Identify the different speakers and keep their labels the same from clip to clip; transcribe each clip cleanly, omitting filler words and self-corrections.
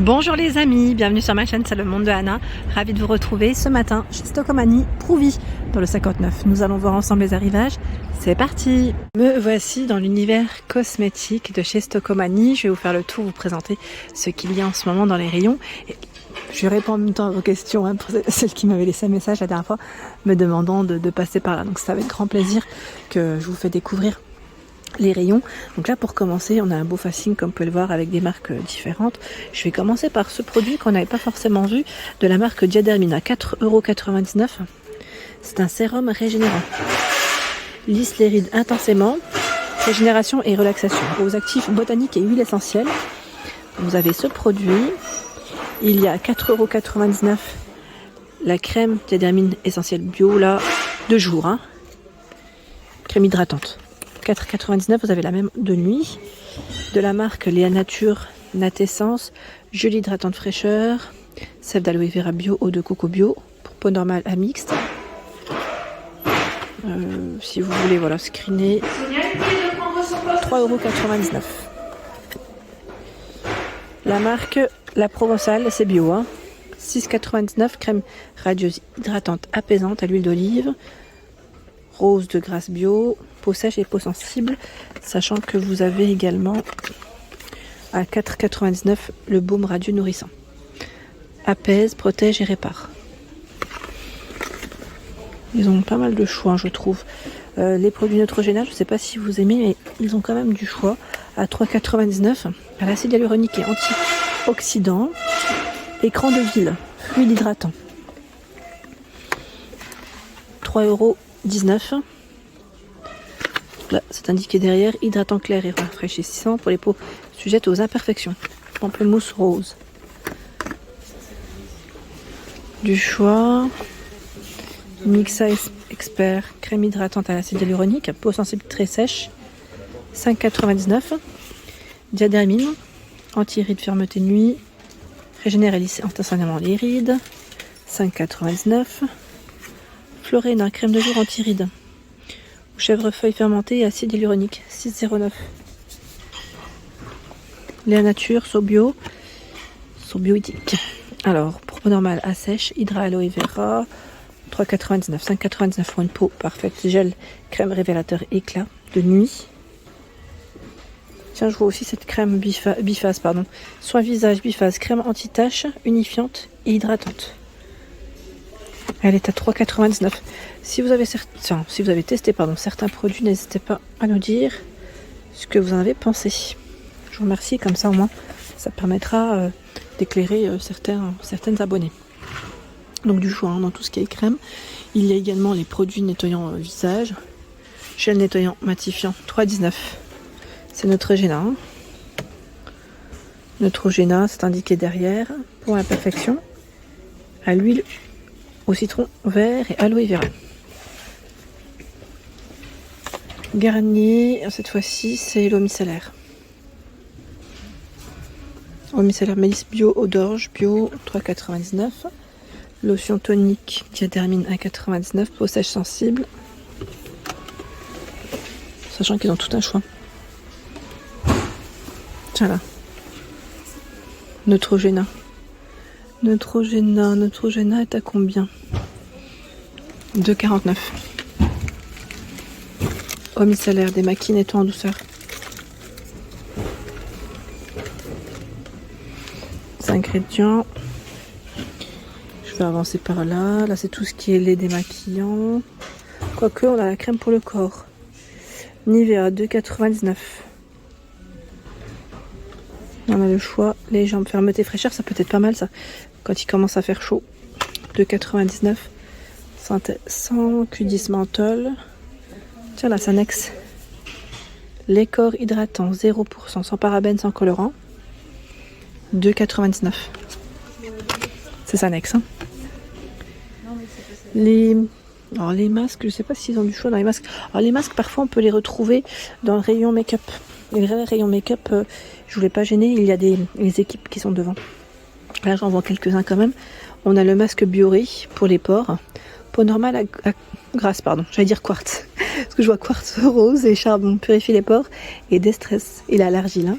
Speaker 1: Bonjour les amis, bienvenue sur ma chaîne, c'est le monde de Anna. Ravie de vous retrouver ce matin chez Stockomanie Prouvy dans le 59. Nous allons voir ensemble les arrivages. C'est parti! Me voici dans l'univers cosmétique de chez Stockomanie. Je vais vous faire le tour, vous présenter ce qu'il y a en ce moment dans les rayons. Et je réponds en même temps à vos questions, pour celles qui m'avaient laissé un message la dernière fois me demandant de passer par là. Donc c'est avec grand plaisir que je vous fais découvrir les rayons. Donc là, pour commencer, on a un beau fasting comme vous pouvez le voir avec des marques différentes. Je vais commencer par ce produit qu'on n'avait pas forcément vu de la marque Diadermine à 4,99 €. C'est un sérum régénérant. Lisse les rides intensément. Régénération et relaxation. Aux actifs botaniques et huiles essentielles. Vous avez ce produit. Il y a 4,99 € la crème Diadermine essentielle bio là, 2 jours. Crème hydratante. 4,99 €, vous avez la même de nuit. De la marque Léa Nature Natessence, gelée hydratante fraîcheur, sève d'aloe vera bio, eau de coco bio, pour peau normale à mixte. Si vous voulez, voilà, screener. 3,99 €. La marque La Provençale, c'est bio. 6,99 €, crème radieuse hydratante apaisante à l'huile d'olive. Rose de grâce bio, peau sèche et peau sensible, sachant que vous avez également à 4,99 € le baume radieux nourrissant. Apaise, protège et répare. Ils ont pas mal de choix, je trouve. Les produits Neutrogena, je ne sais pas si vous aimez, mais ils ont quand même du choix. À 3,99 €, à l'acide hyaluronique et antioxydant, écran de ville, fluide hydratant. 3,19 €. Là, c'est indiqué derrière, hydratant clair et rafraîchissant pour les peaux sujettes aux imperfections. Pamplemousse rose. Du choix. Mixa Expert, crème hydratante à l'acide hyaluronique, peau sensible très sèche. 5,99 €. Diadermine, anti-rides fermeté nuit. Régénère et lisse instantanément les rides. 5,99 €. Florena, crème de jour anti-rides. Chèvrefeuille fermentée et acide hyaluronique, 6,09 €. Léa Nature, Sobio éthique. Alors, pour peau normale à sèche, Hydra Aloe Vera, 3,99 €, 5,99 € pour une peau parfaite. Gel, crème révélateur éclat de nuit. Tiens, je vois aussi cette crème biphase, soin visage biphase, crème anti-tache, unifiante et hydratante. Elle est à 3,99 €. Si vous avez testé certains produits, n'hésitez pas à nous dire ce que vous en avez pensé. Je vous remercie, comme ça au moins ça permettra d'éclairer certaines abonnées. Donc du choix dans tout ce qui est crème. Il y a également les produits nettoyants visage. Gel nettoyant matifiant, 3,19 €. C'est Neutrogena. Neutrogena, c'est indiqué derrière. Pour l'imperfection, à l'huile au citron vert et aloe vera. Garnier, cette fois-ci, c'est l'eau micellaire. Eau micellaire mélisse bio, eau d'orge bio, 3,99 €. Lotion tonique Diadermine, 1,99 €. Peau sèche sensible. Sachant qu'ils ont tout un choix. Tiens là. Neutrogena. Neutrogena est à combien? 2,49 €. Eau micellaire démaquille nettoie en douceur. 5 ingrédients. Je vais avancer par là. Là, c'est tout ce qui est lait démaquillant. Quoique, on a la crème pour le corps. Nivea, 2,99 €. On a le choix. Les jambes fermeté fraîcheur, ça peut être pas mal ça. Quand il commence à faire chaud. 2,99 €. Sans Q10 menthol. Tiens là, Sanex. Les corps hydratants 0%, sans parabènes, sans colorant. 2,99 €. C'est Sanex. Les masques, je ne sais pas s'ils ont du choix dans les masques. Alors les masques, parfois on peut les retrouver dans le rayon make-up. Les vrais rayons make-up, je voulais pas gêner, il y a les équipes qui sont devant. Là j'en vois quelques-uns quand même. On a le masque Bioré pour les pores. Peau normale à grasse, j'allais dire quartz. Parce que je vois quartz rose et charbon purifie les pores et déstresse. Il a l'argile.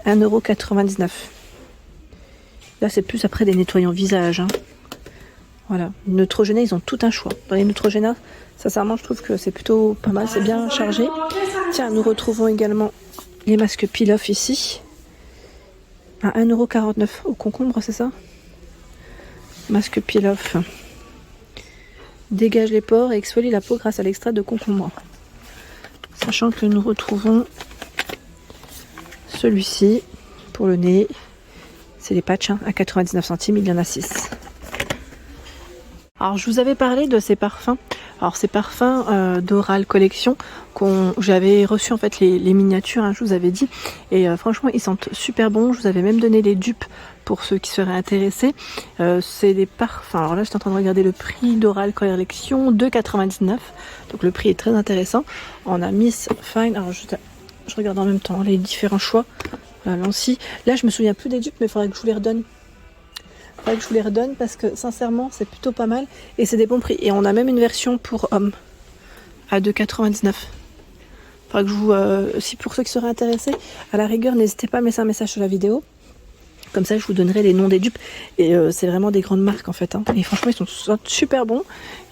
Speaker 1: 1,99 €. Là, c'est plus après des nettoyants visage. Hein. Voilà. Neutrogena, ils ont tout un choix. Dans les Neutrogena, sincèrement, je trouve que c'est plutôt pas mal. C'est bien chargé. Tiens, nous retrouvons également les masques peel-off ici. À 1,49 € au concombre, c'est ça? Masque peel-off. Dégage les pores et exfolie la peau grâce à l'extrait de concombre. Sachant que nous retrouvons celui-ci pour le nez. C'est les patchs hein, à 99 centimes, il y en a 6. Alors je vous avais parlé de ces parfums. Alors ces parfums d'Oral Collection j'avais reçu en fait les miniatures, hein, je vous avais dit. Et franchement ils sentent super bons. Je vous avais même donné les dupes pour ceux qui seraient intéressés. C'est des parfums. Alors là je suis en train de regarder le prix d'Oral Collection, 2,99 €. Donc le prix est très intéressant. On a Miss Fine. Alors je regarde en même temps les différents choix. Lancy. Là je me souviens plus des dupes mais il faudrait que je vous les redonne. Parce que sincèrement c'est plutôt pas mal et c'est des bons prix. Et on a même une version pour hommes à 2,99 €. Faudrait que je vous, si pour ceux qui seraient intéressés, à la rigueur n'hésitez pas à mettre un message sur la vidéo. Comme ça je vous donnerai les noms des dupes. Et c'est vraiment des grandes marques en fait. Hein. Et franchement ils sont super bons.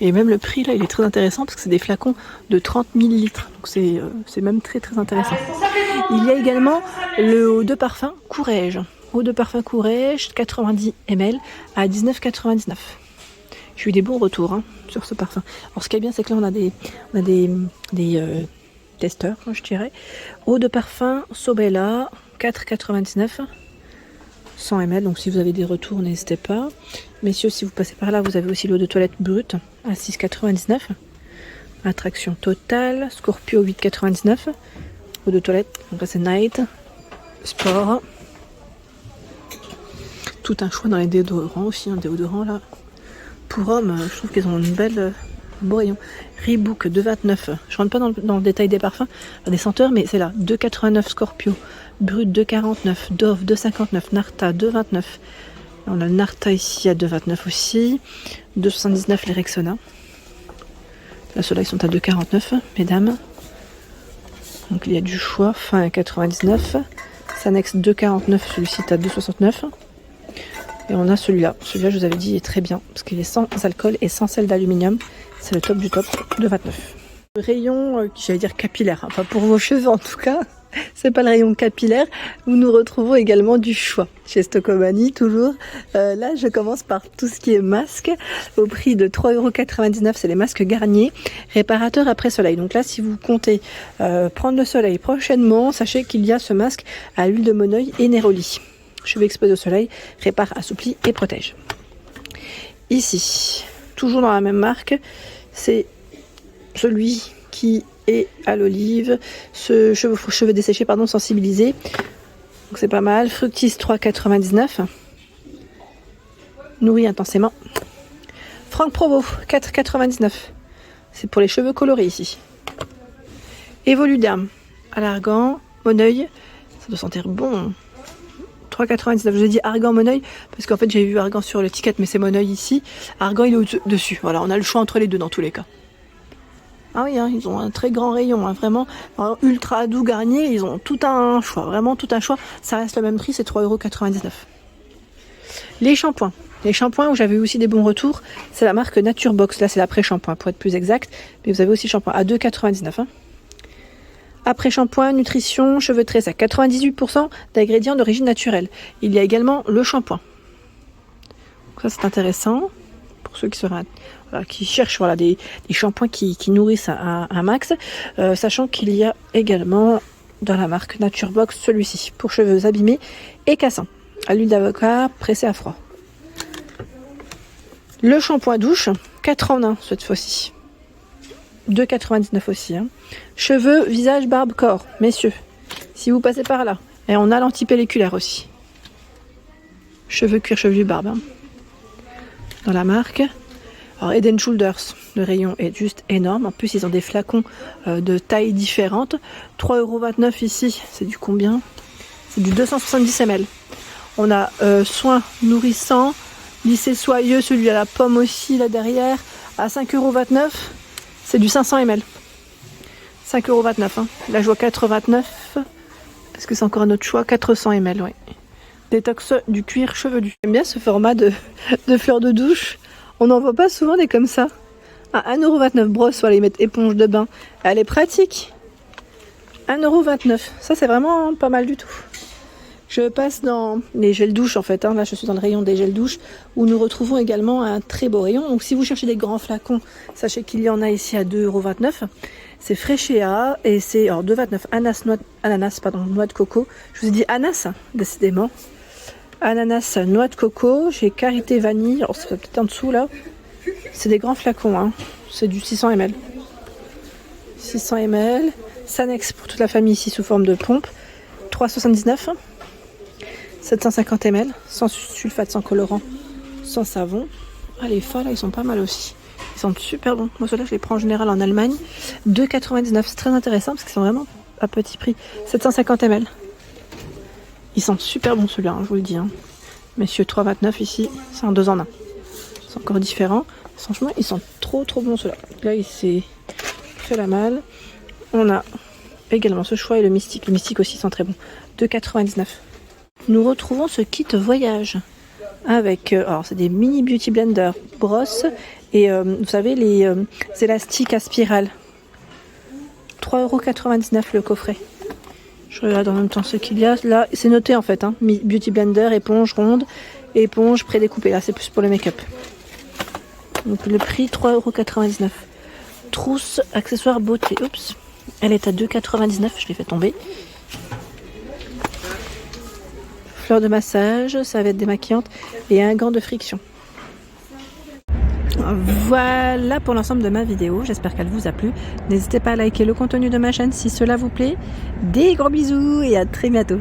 Speaker 1: Et même le prix là il est très intéressant parce que c'est des flacons de 30 ml. Donc c'est même très très intéressant. Il y a également le eau de parfum Courrèges. Eau de parfum Courrèges, 90 ml à 19,99 €. J'ai eu des bons retours hein, sur ce parfum. Alors ce qui est bien, c'est que là on a des testeurs, je dirais. Eau de parfum Sobella, 4,99 €, 100 ml. Donc si vous avez des retours, n'hésitez pas. Messieurs, si vous passez par là, vous avez aussi l'eau de toilette brute à 6,99 €. Attraction totale, Scorpio 8,99 €. Eau de toilette, donc là c'est Night, Sport. Tout un choix dans les déodorants aussi, un déodorant là. Pour hommes, je trouve qu'ils ont une belle beau rayon. Reebok 2,29 €. Je rentre pas dans le détail des parfums, des senteurs, mais c'est là. 2,89 € Scorpio, Brut 2,49 €, Dove 2,59 €, Narta 2,29 €. On a le Narta ici à 2,29 € aussi. 2,79 € les Rexona. Là ceux-là ils sont à 2,49 €, mesdames. Donc il y a du choix, fin à 99 €. Sanex 2,49 €, celui-ci est à 2,69 €. Et on a celui-là. Celui-là, je vous avais dit, il est très bien. Parce qu'il est sans alcool et sans sel d'aluminium. C'est le top du top de 29. Le rayon, j'allais dire capillaire. Enfin, pour vos cheveux en tout cas. C'est pas le rayon capillaire. Où nous retrouvons également du choix. Chez Stocomanie, toujours. Là, je commence par tout ce qui est masque. Au prix de 3,99 €. C'est les masques Garnier. Réparateur après soleil. Donc là, si vous comptez prendre le soleil prochainement, sachez qu'il y a ce masque à l'huile de Moneuil et Neroli. Cheveux exposés au soleil, répare, assouplit et protège. Ici, toujours dans la même marque, c'est celui qui est à l'olive, ce cheveux desséchés, pardon, sensibilisés. Donc c'est pas mal. Fructis 3,99 €. Nourrit intensément. Franck Provo 4,99 €. C'est pour les cheveux colorés ici. Evoluderm à l'argan, Moneuil, ça doit sentir bon. 3,99 €. Je vous ai dit Argan Moneuil parce qu'en fait j'ai vu Argan sur l'étiquette mais c'est Moneuil ici. Argan il est au-dessus. Voilà, on a le choix entre les deux dans tous les cas. Ah oui, hein, ils ont un très grand rayon, hein, vraiment. Alors, ultra doux Garnier, ils ont tout un choix, vraiment tout un choix. Ça reste le même prix, c'est 3,99 €. Les shampoings. Les shampoings où j'avais eu aussi des bons retours, c'est la marque Naturebox. Là c'est l'après-shampoing pour être plus exact. Mais vous avez aussi shampoing à 2,99 €. Hein. Après shampoing, nutrition, cheveux tressés à 98% d'ingrédients d'origine naturelle. Il y a également le shampoing. Donc ça c'est intéressant pour ceux qui cherchent des shampoings qui nourrissent un max. Sachant qu'il y a également dans la marque Naturebox celui-ci pour cheveux abîmés et cassants. À l'huile d'avocat pressé à froid. Le shampoing douche, 4 en 1 cette fois-ci. 2,99 € aussi. Hein. Cheveux, visage, barbe, corps. Messieurs, si vous passez par là. Et on a l'antipelliculaire aussi. Cheveux, cuir chevelu, barbe. Hein. Dans la marque. Alors Head & Shoulders, le rayon est juste énorme. En plus, ils ont des flacons de tailles différentes. 3,29 € ici. C'est du combien? C'est du 270 ml. On a soin nourrissant, lissé soyeux, celui à la pomme aussi là derrière, à 5,29 €. C'est du 500 ml. 5,29 €. Hein. Là, je vois 4,29 €. Est-ce que c'est encore un autre choix? 400 ml, oui. Détox du cuir chevelu. J'aime bien ce format de fleurs de douche. On n'en voit pas souvent des comme ça. À 1,29 €, brosse, voilà, ils mettent éponge de bain. Elle est pratique. 1,29 €. Ça, c'est vraiment pas mal du tout. Je passe dans les gels douche en fait. Là, je suis dans le rayon des gels douche où nous retrouvons également un très beau rayon. Donc, si vous cherchez des grands flacons, sachez qu'il y en a ici à 2,29 €. C'est Frechéa et c'est 2,29 € ananas, noix de coco. Je vous ai dit ananas, décidément. Ananas, noix de coco. J'ai karité vanille. Alors, c'est peut-être en dessous là. C'est des grands flacons. Hein. C'est du 600 ml. 600 ml. Sanex pour toute la famille ici sous forme de pompe. 3,79 €. 750 ml. Sans sulfate, sans colorant, sans savon. Ah, les fois là, ils sont pas mal aussi. Ils sont super bons. Moi, ceux-là, je les prends en général en Allemagne. 2,99 €. C'est très intéressant parce qu'ils sont vraiment à petit prix. 750 ml. Ils sont super bons ceux-là, je vous le dis. Messieurs, 3,29 € ici. C'est un 2 en 1. C'est encore différent. Franchement, ils sont trop bons ceux-là. Là, il s'est fait la malle. On a également ce choix et le mystique. Le mystique aussi sont très bons. 2,99 €. Nous retrouvons ce kit voyage avec, alors c'est des mini beauty blender, brosse et vous savez les élastiques à spirale. 3,99 € le coffret. Je regarde en même temps ce qu'il y a. Là, c'est noté en fait. Beauty blender, éponge ronde, éponge prédécoupée. Là, c'est plus pour le make-up. Donc le prix 3,99 €. Trousse, accessoire beauté. Oups, elle est à 2,99 €. Je l'ai fait tomber. Fleurs de massage, serviette démaquillante et un gant de friction. Voilà pour l'ensemble de ma vidéo, j'espère qu'elle vous a plu. N'hésitez pas à liker le contenu de ma chaîne si cela vous plaît. Des gros bisous et à très bientôt.